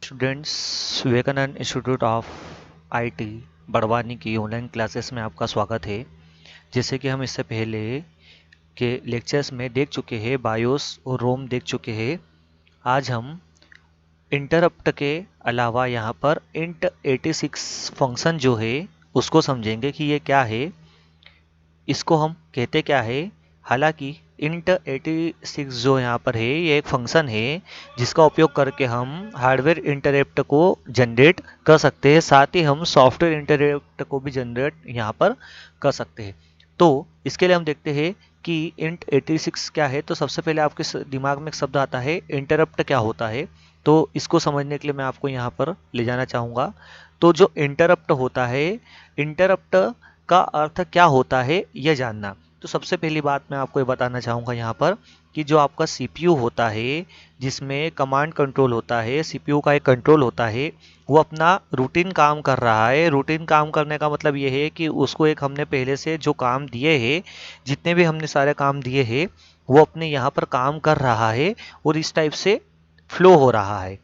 Students, Vivekananda institute of IT Barwani की online classes में आपका स्वागत है। जैसे कि हम इससे पहले के लेक्चर्स में देख चुके हैं, बायोस और रोम देख चुके हैं। आज हम इंटरप्ट के अलावा यहाँ पर इंट 86 फंक्शन जो है उसको समझेंगे कि ये क्या है, इसको हम कहते क्या है। हालांकि इंट 86 जो यहाँ पर है ये एक फंक्शन है जिसका उपयोग करके हम हार्डवेयर इंटरप्ट को जनरेट कर सकते हैं, साथ ही हम सॉफ्टवेयर इंटरप्ट को भी जनरेट यहाँ पर कर सकते हैं। तो इसके लिए हम देखते हैं कि इंट 86 क्या है। तो सबसे पहले आपके दिमाग में एक शब्द आता है इंटरप्ट क्या होता है। तो इसको समझने के लिए मैं आपको यहाँ पर ले जाना चाहूँगा। तो जो इंटरप्ट होता है, इंटरप्ट का अर्थ क्या होता है यह जानना। तो सबसे पहली बात मैं आपको ये बताना चाहूँगा यहाँ पर कि जो आपका सीपीयू होता है जिसमें कमांड कंट्रोल होता है, सीपीयू का एक कंट्रोल होता है, वो अपना रूटीन काम कर रहा है। रूटीन काम करने का मतलब ये है कि उसको एक हमने पहले से जो काम दिए हैं, जितने भी हमने सारे काम दिए हैं वो अपने यहाँ पर काम कर रहा है और इस टाइप से फ्लो हो रहा है।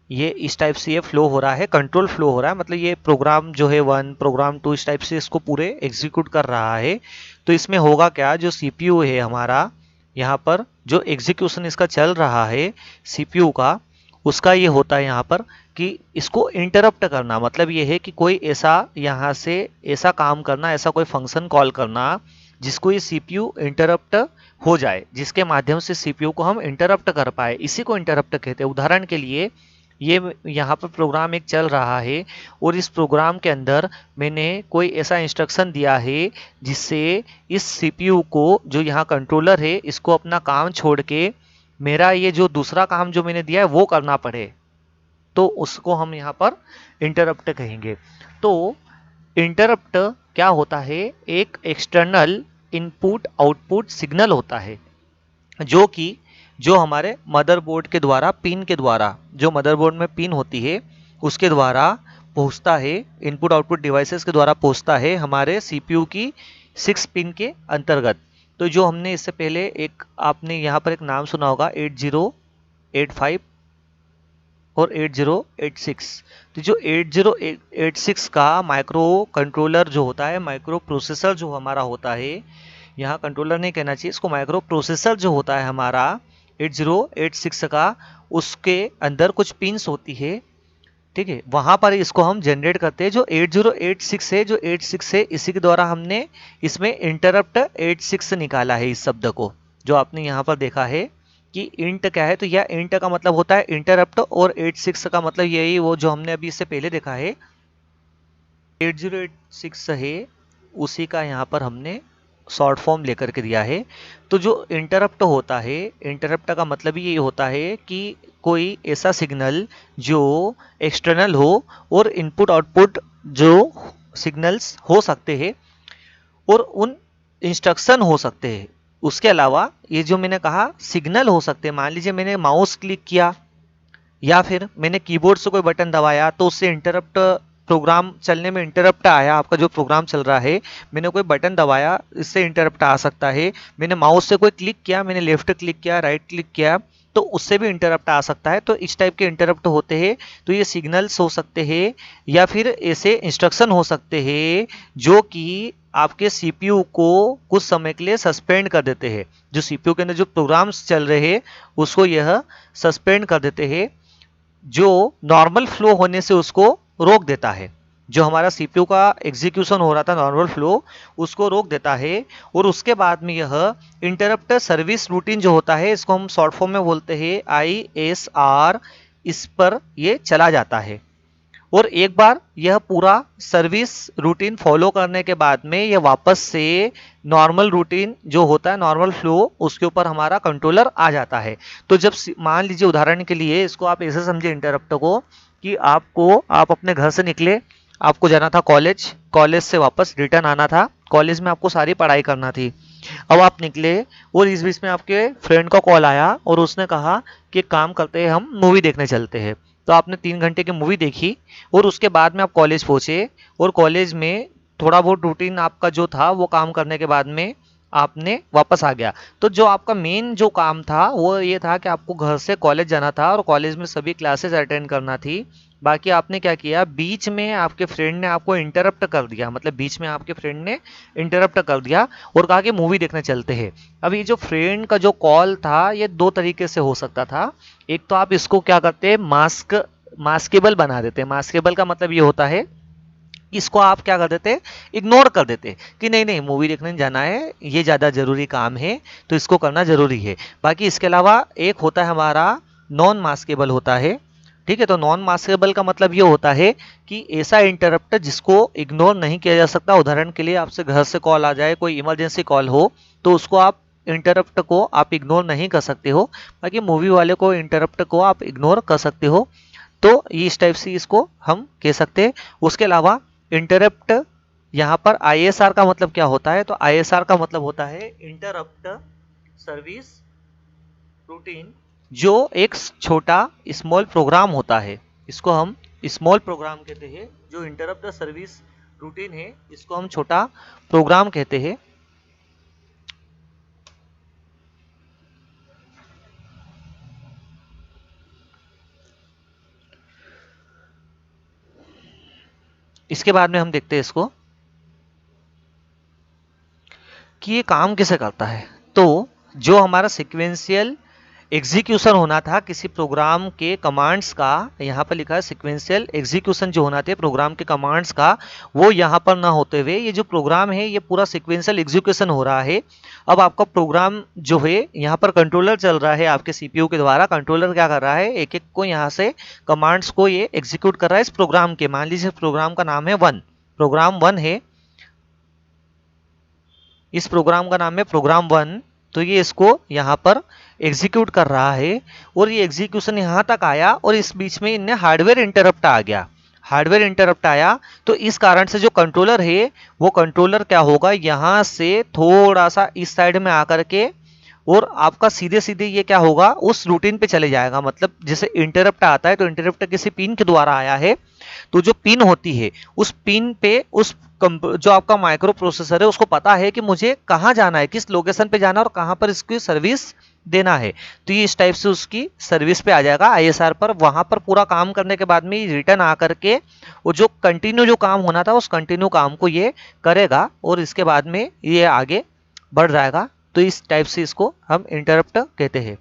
ये इस टाइप से ये फ्लो हो रहा है, कंट्रोल फ्लो हो रहा है, मतलब ये प्रोग्राम जो है 1 प्रोग्राम 2 इस टाइप से इसको पूरे एग्जीक्यूट कर रहा है। तो इसमें होगा क्या, जो सीपीयू है हमारा, यहाँ पर जो एग्जीक्यूशन इसका चल रहा है सीपीयू का, उसका ये होता है यहाँ पर कि इसको इंटरप्ट करना। मतलब ये है कि कोई ऐसा यहाँ से ऐसा काम करना, ऐसा कोई फंक्शन कॉल करना जिसको ये सीपीयू इंटरप्ट हो जाए, जिसके माध्यम से सीपीयू को हम इंटरप्ट कर पाए, इसी को इंटरप्ट कहते हैं। उदाहरण के लिए ये यहाँ पर प्रोग्राम एक चल रहा है और इस प्रोग्राम के अंदर मैंने कोई ऐसा इंस्ट्रक्शन दिया है जिससे इस सीपीयू को, जो यहाँ कंट्रोलर है, इसको अपना काम छोड़ के मेरा ये जो दूसरा काम जो मैंने दिया है वो करना पड़े, तो उसको हम यहाँ पर इंटरप्ट कहेंगे। तो इंटरप्ट क्या होता है, एक एक्सटर्नल इनपुट आउटपुट सिग्नल होता है जो कि जो हमारे मदरबोर्ड के द्वारा, पिन के द्वारा, जो मदरबोर्ड में पिन होती है उसके द्वारा पहुंचता है, इनपुट आउटपुट डिवाइसेस के द्वारा पहुंचता है हमारे सीपीयू की 6 पिन के अंतर्गत। तो जो हमने इससे पहले एक, आपने यहाँ पर एक नाम सुना होगा 8085 और 8086। तो जो 8086 का माइक्रो कंट्रोलर जो होता है, माइक्रो प्रोसेसर जो हमारा होता है, यहाँ कंट्रोलर नहीं कहना चाहिए इसको, माइक्रो प्रोसेसर जो होता है हमारा 8086 का, उसके अंदर कुछ पिन्स होती है, ठीक है, वहां पर इसको हम जनरेट करते हैं। जो 8086 है, जो 86 है, इसी के द्वारा हमने इसमें इंटरप्ट 86 निकाला है इस शब्द को, जो आपने यहाँ पर देखा है कि इंट क्या है। तो यह इंट का मतलब होता है इंटरप्ट और 86 का मतलब यही वो जो हमने अभी इससे पहले देखा है 8086 है, उसी का यहाँ पर हमने शॉर्ट फॉर्म लेकर के दिया है। तो जो इंटरप्ट होता है, इंटरप्ट का मतलब ये होता है कि कोई ऐसा सिग्नल जो एक्सटर्नल हो और इनपुट आउटपुट जो सिग्नल्स हो सकते हैं और उन इंस्ट्रक्शन हो सकते हैं। उसके अलावा ये जो मैंने कहा सिग्नल हो सकते हैं, मान लीजिए मैंने माउस क्लिक किया या फिर मैंने कीबोर्ड से कोई बटन दबाया तो उससे इंटरप्ट, प्रोग्राम चलने में इंटरप्ट आया, आपका जो प्रोग्राम चल रहा है, मैंने कोई बटन दबाया, इससे इंटरप्ट आ सकता है। मैंने माउस से कोई क्लिक किया, मैंने लेफ्ट क्लिक किया, राइट क्लिक किया, तो उससे भी इंटरप्ट आ सकता है। तो इस टाइप के इंटरप्ट होते हैं। तो ये सिग्नल्स हो सकते हैं या फिर ऐसे इंस्ट्रक्शन हो सकते हैं जो कि आपके सीपीयू को कुछ समय के लिए सस्पेंड कर देते हैं। जो सीपीयू के अंदर जो प्रोग्राम्स चल रहे हैं उसको यह सस्पेंड कर देते हैं, जो नॉर्मल फ्लो होने से उसको रोक देता है। जो हमारा सीपीयू का एग्जीक्यूशन हो रहा था नॉर्मल फ्लो, उसको रोक देता है। और उसके बाद में यह इंटरप्ट सर्विस रूटीन जो होता है, इसको हम शॉर्ट फॉर्म में बोलते हैं ISR, इस पर ये चला जाता है। और एक बार यह पूरा सर्विस रूटीन फॉलो करने के बाद में यह वापस से नॉर्मल रूटीन जो होता है, नॉर्मल फ्लो, उसके ऊपर हमारा कंट्रोलर आ जाता है। तो जब मान लीजिए उदाहरण के लिए इसको आप ऐसे समझे इंटरप्ट को कि आप अपने घर से निकले, आपको जाना था कॉलेज, कॉलेज से वापस रिटर्न आना था, कॉलेज में आपको सारी पढ़ाई करना थी। अब आप निकले और इस बीच में आपके फ्रेंड का कॉल आया और उसने कहा कि एक काम करते हैं, हम मूवी देखने चलते हैं। तो आपने 3 घंटे की मूवी देखी और उसके बाद में आप कॉलेज पहुंचे और कॉलेज में थोड़ा बहुत रूटीन आपका जो था वो काम करने के बाद में आपने वापस आ गया। तो जो आपका मेन जो काम था वो ये था कि आपको घर से कॉलेज जाना था और कॉलेज में सभी क्लासेस अटेंड करना थी। बाकी आपने क्या किया, बीच में आपके फ्रेंड ने आपको इंटरप्ट कर दिया, मतलब बीच में आपके फ्रेंड ने इंटरप्ट कर दिया और कहा कि मूवी देखने चलते हैं। अब ये जो फ्रेंड का जो कॉल था ये दो तरीके से हो सकता था। एक तो आप इसको क्या करते हैं, मास्केबल बना देते हैं। मास्केबल का मतलब ये होता है, इसको आप क्या कर देते, इग्नोर कर देते कि नहीं नहीं मूवी देखने जाना है, ये ज़्यादा ज़रूरी काम है तो इसको करना ज़रूरी है। बाकी इसके अलावा एक होता है हमारा नॉन मास्केबल होता है। ठीक है, तो नॉन मास्केबल का मतलब ये होता है कि ऐसा इंटरप्ट जिसको इग्नोर नहीं किया जा सकता। उदाहरण के लिए आपसे घर से कॉल आ जाए, कोई इमरजेंसी कॉल हो, तो उसको आप इंटरप्ट को आप इग्नोर नहीं कर सकते हो। बाकी मूवी वाले को इंटरप्ट को आप इग्नोर कर सकते हो। तो इस टाइप से इसको हम कह सकते हैं। उसके अलावा इंटरप्ट, यहाँ पर आईएसआर का मतलब क्या होता है, तो आईएसआर का मतलब होता है इंटरप्ट सर्विस रूटीन, जो एक छोटा स्मॉल प्रोग्राम होता है। इसको हम स्मॉल प्रोग्राम कहते हैं। जो इंटरप्ट सर्विस रूटीन है इसको हम छोटा प्रोग्राम कहते हैं। इसके बाद में हम देखते हैं इसको कि ये काम कैसे करता है। तो जो हमारा सिक्वेंशियल एग्जीक्यूशन होना था किसी प्रोग्राम के कमांड्स का, यहाँ पर लिखा है सिक्वेंशियल एग्जीक्यूशन जो होना थे प्रोग्राम के कमांड्स का, वो यहाँ पर ना होते हुए ये जो प्रोग्राम है ये पूरा सिक्वेंशियल एग्जीक्यूशन हो रहा है। अब आपका प्रोग्राम जो है यहाँ पर कंट्रोलर चल रहा है आपके सीपीयू के द्वारा। कंट्रोलर क्या कर रहा है, एक एक को यहाँ से कमांड्स को ये एग्जीक्यूट कर रहा है इस प्रोग्राम के। मान लीजिए प्रोग्राम का नाम है वन, प्रोग्राम वन है, इस प्रोग्राम का नाम है प्रोग्राम वन। तो ये इसको यहाँ पर एग्जीक्यूट कर रहा है और ये एग्जीक्यूशन यहाँ तक आया और इस बीच में इनने हार्डवेयर इंटरप्ट आ गया। हार्डवेयर इंटरप्ट आया तो इस कारण से जो कंट्रोलर है वो कंट्रोलर क्या होगा, यहाँ से थोड़ा सा इस साइड में आकर के और आपका सीधे सीधे ये क्या होगा, उस रूटीन पे चले जाएगा। मतलब जैसे इंटरप्ट आता है तो इंटरप्ट किसी पिन के द्वारा आया है, तो जो पिन होती है उस पिन पे उस जो आपका माइक्रो प्रोसेसर है उसको पता है कि मुझे कहाँ जाना है, किस लोकेशन पे जाना है और कहाँ पर इसकी सर्विस देना है। तो ये इस टाइप से उसकी सर्विस पे आ जाएगा आईएसआर पर। वहां पर पूरा काम करने के बाद में रिटर्न आकर के वो जो कंटिन्यू जो काम होना था उस कंटिन्यू काम को ये करेगा और इसके बाद में ये आगे बढ़ जाएगा। तो इस टाइप से इसको हम इंटरप्ट कहते हैं।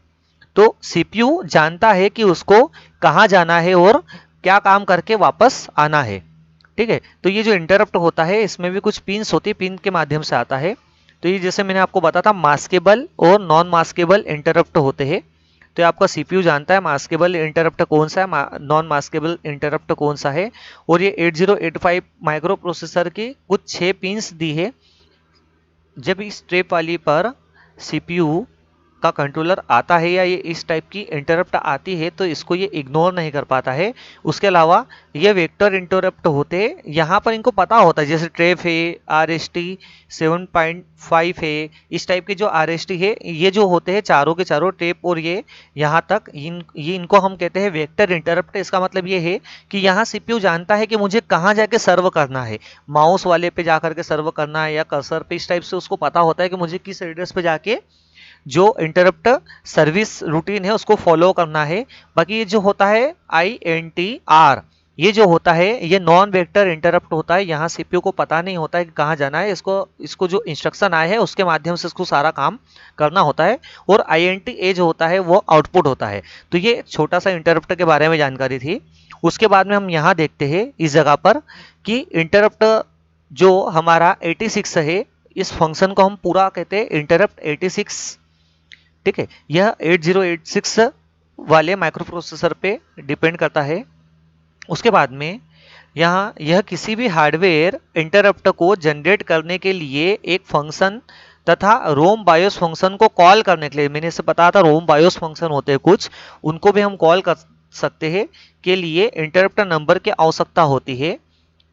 तो सीपीयू जानता है कि उसको कहाँ जाना है और क्या काम करके वापस आना है। ठीक है, तो ये जो इंटरप्ट होता है इसमें भी कुछ पिन्स होती है, पिन के माध्यम से आता है। तो ये जैसे मैंने आपको बताया था मास्केबल और नॉन मास्केबल इंटरप्ट होते हैं। तो ये आपका सीपीयू जानता है मास्केबल इंटरप्ट कौन सा है, नॉन मास्केबल इंटरप्ट कौन सा है। और ये 8085 माइक्रो प्रोसेसर की कुछ 6 पिन्स दी है। जब इस ट्रेप वाली पर सीपीयू का कंट्रोलर आता है या ये इस टाइप की इंटरप्ट आती है तो इसको ये इग्नोर नहीं कर पाता है। उसके अलावा ये वेक्टर इंटरप्ट होते हैं, यहाँ पर इनको पता होता है, जैसे ट्रेप है, RST 7.5 है, इस टाइप के जो RST है ये जो होते हैं चारों के चारों ट्रेप और ये यहाँ तक ये इनको हम कहते हैं वेक्टर इंटरप्ट। इसका मतलब ये है कि यहाँ सीपीयू जानता है कि मुझे कहाँ जाके सर्व करना है, माउस वाले पे जाकर के सर्व करना है या कर्सर पे, इस टाइप से उसको पता होता है कि मुझे किस एड्रेस पे जाके जो इंटरप्ट सर्विस रूटीन है उसको फॉलो करना है। बाकी ये जो होता है INTR, ये जो होता है ये नॉन वेक्टर इंटरप्ट होता है। यहाँ सीपीयू को पता नहीं होता है कि कहाँ जाना है, इसको जो इंस्ट्रक्शन आए हैं उसके माध्यम से इसको सारा काम करना होता है। और INTA जो होता है वो आउटपुट होता है। तो ये छोटा सा इंटरप्ट के बारे में जानकारी थी। उसके बाद में हम यहाँ देखते हैं इस जगह पर कि इंटरप्ट जो हमारा 86 है, इस फंक्शन को हम पूरा कहते हैं इंटरप्ट 86। ठीक है, यह 8086 वाले माइक्रो प्रोसेसर पे डिपेंड करता है। उसके बाद में यहाँ यह किसी भी हार्डवेयर इंटरप्ट को जनरेट करने के लिए एक फंक्शन तथा रोम बायोस फंक्शन को कॉल करने के लिए, मैंने इसे बताया था रोम बायोस फंक्शन होते हैं कुछ, उनको भी हम कॉल कर सकते हैं, के लिए इंटरप्ट नंबर की आवश्यकता होती है।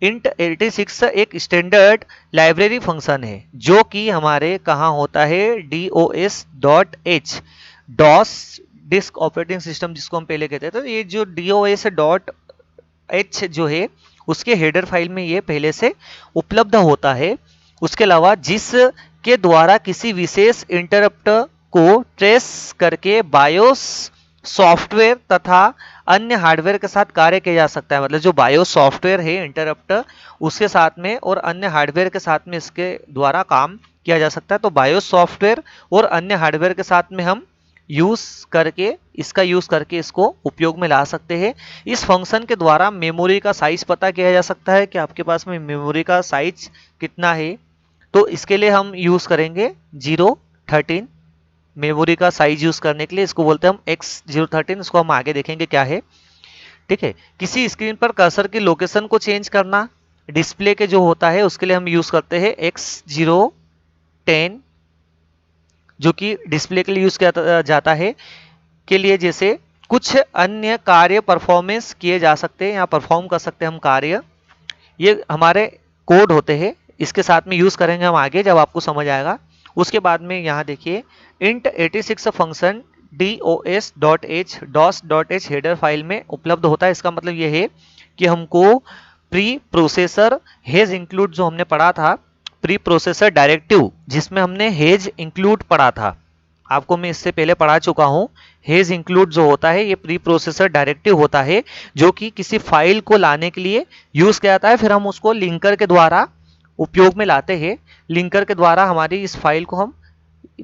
इंट 86 एक स्टैंडर्ड लाइब्रेरी फंक्शन है जो कि हमारे कहाँ होता है, DOS.H, DOS disk operating system जिसको हम पहले कहते थे। तो ये जो DOS.H जो है उसके हेडर फाइल में ये पहले से उपलब्ध होता है। उसके अलावा जिस के द्वारा किसी विशेष इंटरप्ट को ट्रेस करके बायोस सॉफ्टवेयर तथा अन्य हार्डवेयर के साथ कार्य किया जा सकता है। मतलब जो बायोस सॉफ्टवेयर है इंटरप्ट, उसके साथ में और अन्य हार्डवेयर के साथ में इसके द्वारा काम किया जा सकता है। तो बायोस सॉफ्टवेयर और अन्य हार्डवेयर के साथ में हम इसका यूज करके इसको उपयोग में ला सकते हैं। इस फंक्शन के द्वारा मेमोरी का साइज पता किया जा सकता है कि आपके पास में मेमोरी का साइज कितना है। तो इसके लिए हम यूज करेंगे 013 मेमोरी का साइज यूज करने के लिए, इसको बोलते हैं हम X013। इसको हम आगे देखेंगे क्या है। ठीक है, किसी स्क्रीन पर कर्सर की लोकेशन को चेंज करना डिस्प्ले के जो होता है उसके लिए हम यूज करते हैं X010, जो कि डिस्प्ले के लिए यूज किया जाता है के लिए, जैसे कुछ अन्य कार्य परफॉर्मेंस किए जा सकते हैं या परफॉर्म कर सकते हैं हम कार्य। ये हमारे कोड होते हैं, इसके साथ में यूज करेंगे हम आगे जब आपको समझ आएगा। उसके बाद में यहाँ देखिए int86 function dos.h header file में उपलब्ध होता है। इसका मतलब ये है कि हमको प्री प्रोसेसर हेज इंक्लूड जो हमने पढ़ा था, प्री प्रोसेसर डायरेक्टिव जिसमें हमने हेज इंक्लूड पढ़ा था, आपको मैं इससे पहले पढ़ा चुका हूं। हेज इंक्लूड जो होता है ये प्री प्रोसेसर डायरेक्टिव होता है जो कि किसी फाइल को लाने के लिए यूज किया जाता है, फिर हम उसको लिंकर के द्वारा उपयोग में लाते हैं। लिंकर के द्वारा हमारी इस फाइल को हम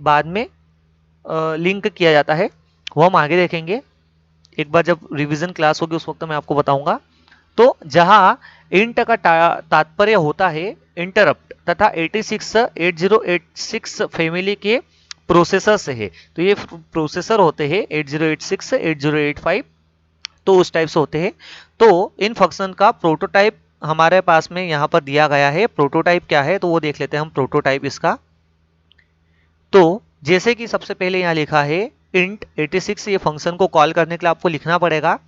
बाद में लिंक किया जाता है, वो हम आगे देखेंगे एक बार जब रिवीजन क्लास होगी उस वक्त मैं आपको बताऊंगा। तो जहां इंट का तात्पर्य होता है इंटरप्ट तथा 8086 फैमिली के प्रोसेसर से है। तो ये प्रोसेसर होते हैं 8086 8085, तो उस टाइप से होते हैं। तो इन फंक्शन का प्रोटोटाइप हमारे पास में यहाँ पर दिया गया है। प्रोटोटाइप क्या है तो वो देख लेते हैं हम प्रोटोटाइप इसका। तो जैसे कि सबसे पहले यहाँ लिखा है int 86, ये फंक्शन को कॉल करने के लिए आपको लिखना पड़ेगा।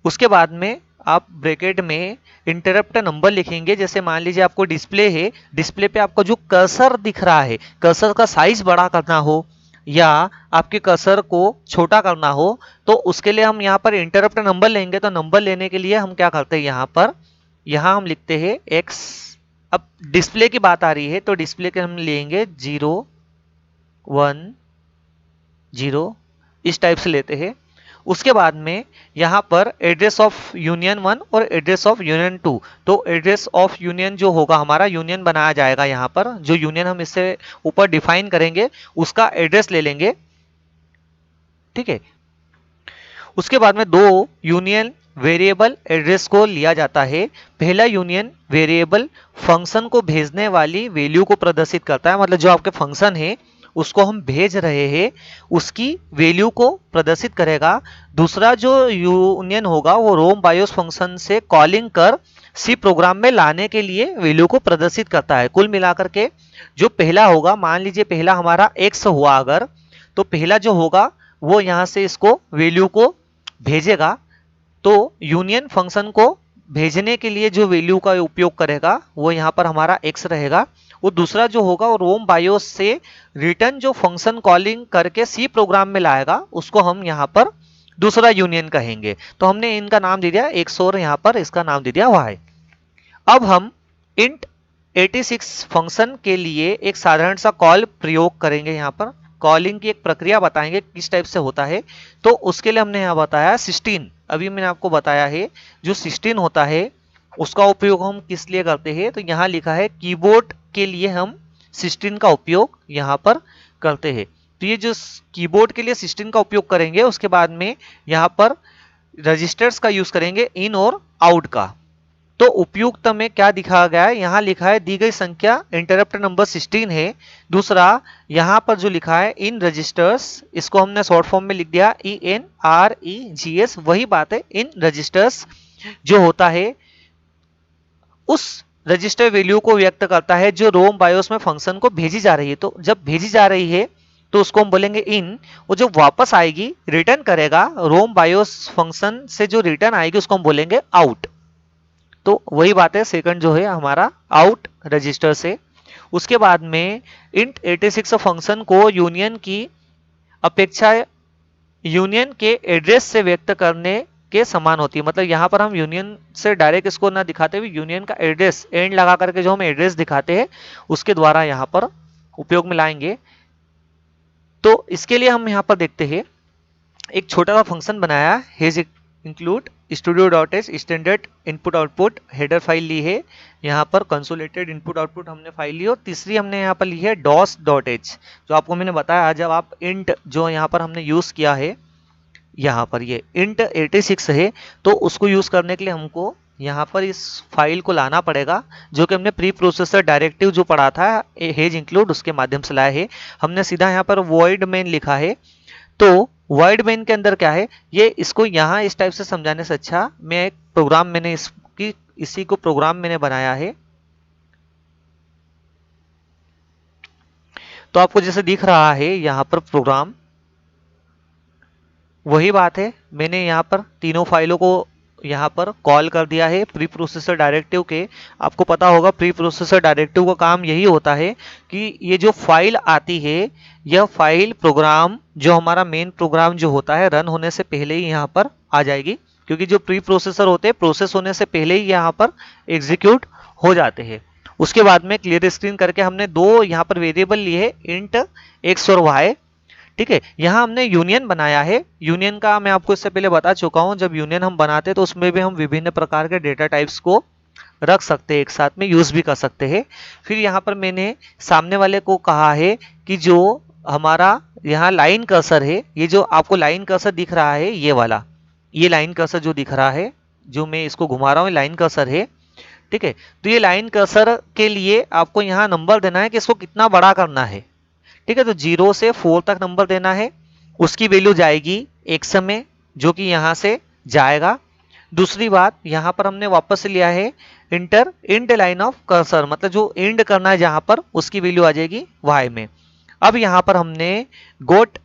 उसके बाद में आप ब्रैकेट में इंटरप्ट नंबर लिखेंगे। जैसे मान लीजिए आपको डिस्प्ले है, डिस्प्ले पे आपको जो कर्सर दिख रहा है, कर्सर का साइज बड़ा करना हो या आपके कर्सर को छोटा करना हो, तो उसके लिए हम यहाँ पर इंटरप्ट नंबर लेंगे। तो नंबर लेने के लिए हम क्या करते हैं, यहाँ हम लिखते हैं x। अब डिस्प्ले की बात आ रही है तो डिस्प्ले के हम लेंगे 0 1 0, इस टाइप से लेते हैं। उसके बाद में यहाँ पर एड्रेस ऑफ यूनियन 1 और एड्रेस ऑफ यूनियन 2, तो एड्रेस ऑफ यूनियन जो होगा हमारा यूनियन बनाया जाएगा। यहाँ पर जो यूनियन हम इससे ऊपर डिफाइन करेंगे उसका एड्रेस ले लेंगे। ठीक है, उसके बाद में दो यूनियन वेरिएबल एड्रेस को लिया जाता है। पहला यूनियन वेरिएबल फंक्शन को भेजने वाली वैल्यू को प्रदर्शित करता है, मतलब जो आपके फंक्शन है उसको हम भेज रहे हैं उसकी वैल्यू को प्रदर्शित करेगा। दूसरा जो यूनियन होगा वो रोम बायोस फंक्शन से कॉलिंग कर सी प्रोग्राम में लाने के लिए वैल्यू को प्रदर्शित करता है। कुल मिलाकर के जो पहला होगा, मान लीजिए पहला हमारा x हुआ अगर, तो पहला जो होगा वो यहाँ से इसको वैल्यू को भेजेगा। तो यूनियन फंक्शन को भेजने के लिए जो वैल्यू का उपयोग करेगा वो यहाँ पर हमारा x रहेगा। वो दूसरा जो होगा वो रोम बायोस से रिटर्न जो फंक्शन कॉलिंग करके सी प्रोग्राम में लाएगा उसको हम यहाँ पर दूसरा यूनियन कहेंगे। तो हमने इनका नाम दे दिया x और यहाँ पर इसका नाम दे दिया y। अब हम int 86 फंक्शन के लिए एक साधारण सा कॉल प्रयोग करेंगे। यहाँ पर कॉलिंग की एक प्रक्रिया बताएंगे किस टाइप से होता है। तो उसके लिए हमने यहाँ बताया 16, अभी मैंने आपको बताया है जो 16 होता है उसका उपयोग हम किस लिए करते हैं। तो यहाँ लिखा है कीबोर्ड के लिए हम 16 का उपयोग यहाँ पर करते हैं। तो ये जो कीबोर्ड के लिए 16 का उपयोग करेंगे, उसके बाद में यहाँ पर रजिस्टर्स का यूज करेंगे इन और आउट का। तो उपयुक्त में क्या दिखाया गया है, यहाँ लिखा है दी गई संख्या इंटरप्ट नंबर 16 है। दूसरा यहाँ पर जो लिखा है इन रजिस्टर्स, इसको हमने शॉर्ट फॉर्म में लिख दिया INREGS, वही बात है इन रजिस्टर्स जो होता है उस रजिस्टर वैल्यू को व्यक्त करता है जो रोम बायोस में फंक्शन को भेजी जा रही है। तो जब भेजी जा रही है तो उसको हम बोलेंगे इन, वो जो वापस आएगी रिटर्न करेगा रोम बायोस फंक्शन से जो रिटर्न आएगी उसको हम बोलेंगे आउट। तो वही बात है सेकंड जो है हमारा आउट रजिस्टर से। उसके बाद में int 86 फंक्शन को यूनियन की अपेक्षा यूनियन के एड्रेस से व्यक्त करने के समान होती है। मतलब यहाँ पर हम यूनियन से डायरेक्ट इसको ना दिखाते हुए यूनियन का एड्रेस एंड लगा करके जो हम एड्रेस दिखाते हैं उसके द्वारा यहाँ पर उपयोग में लाएंगे। तो इसके लिए हम यहाँ पर देखते हैं एक छोटा सा फंक्शन बनाया hash include studio.h standard input output header file ली है, यहाँ पर कंसोलेटेड इनपुट आउटपुट हमने फाइल ली, और तीसरी हमने यहाँ पर ली है dos.h, जो आपको मैंने बताया जब आप इंट जो यहाँ पर हमने यूज किया है, यहाँ पर ये इंट 86 है, तो उसको यूज करने के लिए हमको यहाँ पर इस फाइल को लाना पड़ेगा, जो कि हमने प्री प्रोसेसर डायरेक्टिव जो पढ़ा था हेज इंक्लूड उसके माध्यम से लाया है। हमने सीधा यहाँ पर वॉइड मेन लिखा है। तो वर्ड मेन के अंदर क्या है, ये इसको यहाँ इस टाइप से समझाने से अच्छा मैं एक प्रोग्राम मैंने इसी को प्रोग्राम मैंने बनाया है। तो आपको जैसे दिख रहा है यहाँ पर प्रोग्राम, वही बात है, मैंने यहाँ पर तीनों फाइलों को यहाँ पर कॉल कर दिया है प्री प्रोसेसर डायरेक्टिव के। आपको पता होगा प्री प्रोसेसर डायरेक्टिव का काम यही होता है कि ये जो फाइल आती है, यह फाइल प्रोग्राम जो हमारा मेन प्रोग्राम जो होता है रन होने से पहले ही यहाँ पर आ जाएगी, क्योंकि जो प्री प्रोसेसर होते हैं प्रोसेस होने से पहले ही यहाँ पर एग्जीक्यूट हो जाते हैं। उसके बाद में क्लियर स्क्रीन करके हमने दो यहाँ पर वेरिएबल लिए इंट एक्स और वाई। ठीक है, यहाँ हमने यूनियन बनाया है। यूनियन का मैं आपको इससे पहले बता चुका हूँ, जब यूनियन हम बनाते हैं तो उसमें भी हम विभिन्न प्रकार के डेटा टाइप्स को रख सकते हैं, एक साथ में यूज भी कर सकते हैं। फिर यहाँ पर मैंने सामने वाले को कहा है कि जो हमारा यहाँ लाइन कर्सर है, ये जो आपको लाइन कर्सर दिख रहा है, ये वाला, ये लाइन कर्सर जो दिख रहा है, जो मैं इसको घुमा रहा हूँ लाइन कर्सर है। ठीक है, तो ये लाइन कर्सर के लिए आपको यहाँ नंबर देना है कि इसको कितना बड़ा करना है। ठीक है, तो 0 से 4 तक नंबर देना है, उसकी वैल्यू जाएगी x में, जो कि यहाँ से जाएगा। दूसरी बात, यहाँ पर हमने वापस से लिया है enter end line of cursor, मतलब जो इंड करना है जहाँ पर उसकी वैल्यू आ जाएगी y में। अब यहाँ पर हमने goto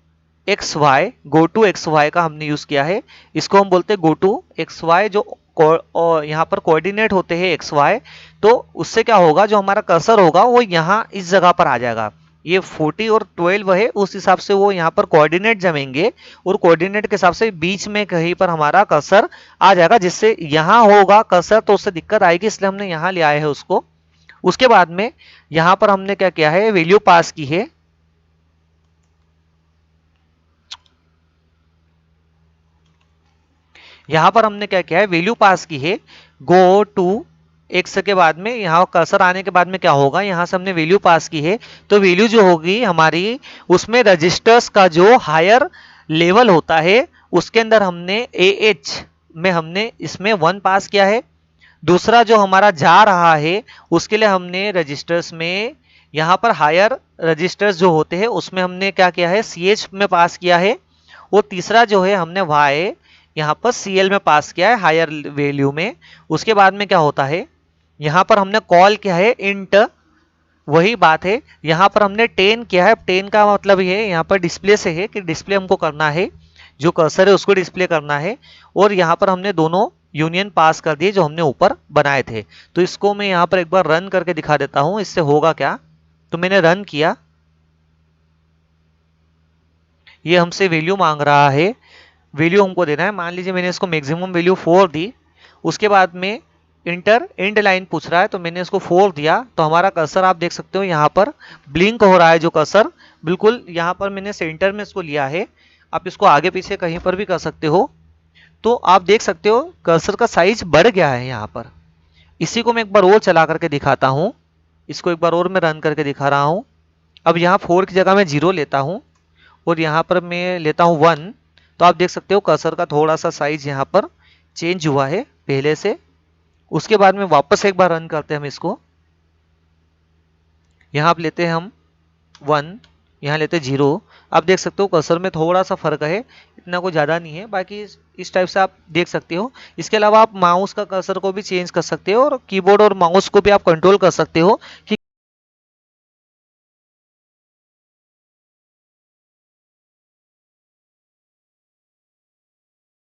X Y, go to X Y का हमने यूज किया है, इसको हम बोलते हैं गो टू एक्स वाई, जो यहाँ पर कोऑर्डिनेट होते हैं एक्स वाई। तो उससे क्या होगा, जो हमारा कर्सर होगा वो यहाँ इस जगह पर आ जाएगा, ये 40 और 12 है, उस हिसाब से वो यहाँ पर कोऑर्डिनेट जमेंगे, और कोऑर्डिनेट के हिसाब से बीच में कहीं पर हमारा कर्सर आ जाएगा, जिससे यहाँ होगा कर्सर तो उससे दिक्कत आएगी, इसलिए हमने यहाँ ले आए हैं उसको। उसके बाद में यहाँ पर हमने क्या किया है, वैल्यू पास की है। यहाँ पर हमने क्या किया है, वैल्यू पास की है गो टू एक्स के बाद में, यहाँ कर्सर आने के बाद में क्या होगा, यहाँ से हमने वैल्यू पास की है, तो वैल्यू जो होगी हमारी, उसमें रजिस्टर्स का जो हायर लेवल होता है उसके अंदर हमने AH में हमने इसमें 1 पास किया है। दूसरा जो हमारा जा रहा है उसके लिए हमने रजिस्टर्स में यहाँ पर हायर रजिस्टर्स जो होते हैं उसमें हमने क्या किया है, CH में पास किया है। और तीसरा जो है हमने Y यहाँ पर CL में पास किया है हायर वैल्यू में। उसके बाद में क्या होता है, यहाँ पर हमने कॉल किया है इंट, वही बात है, यहाँ पर हमने 10 किया है। 10 का मतलब ये है यहाँ पर डिस्प्ले से है कि डिस्प्ले हमको करना है, जो कर्सर है उसको डिस्प्ले करना है। और यहाँ पर हमने दोनों यूनियन पास कर दिए जो हमने ऊपर बनाए थे। तो इसको मैं यहाँ पर एक बार रन करके दिखा देता हूँ, इससे होगा क्या। तो मैंने रन किया, ये हमसे वैल्यू मांग रहा है, वैल्यू हमको देना है। मान लीजिए मैंने इसको मैक्सिमम वैल्यू 4 दी, उसके बाद में इंटर एंड लाइन पूछ रहा है, तो मैंने इसको 4 दिया। तो हमारा कर्सर आप देख सकते हो यहाँ पर ब्लिंक हो रहा है, जो कर्सर बिल्कुल यहाँ पर मैंने सेंटर में इसको लिया है। आप इसको आगे पीछे कहीं पर भी कर सकते हो। तो आप देख सकते हो कर्सर का साइज बढ़ गया है यहाँ पर। इसी को मैं एक बार और चला करके दिखाता हूँ, इसको एक बार और मैं रन करके दिखा रहा हूँ। अब यहाँ 4 की जगह मैं 0 लेता हूँ और यहाँ पर मैं लेता हूँ 1। तो आप देख सकते हो कर्सर का थोड़ा सा साइज यहाँ पर चेंज हुआ है पहले से। उसके बाद में वापस एक बार रन करते हैं हम इसको, यहाँ आप लेते हैं हम 1, यहाँ लेते हैं 0। आप देख सकते हो कर्सर में थोड़ा सा फर्क है, इतना कोई ज़्यादा नहीं है। बाकी इस टाइप से आप देख सकते हो। इसके अलावा आप माउस का कर्सर को भी चेंज कर सकते हो और कीबोर्ड और माउस को भी आप कंट्रोल कर सकते हो कि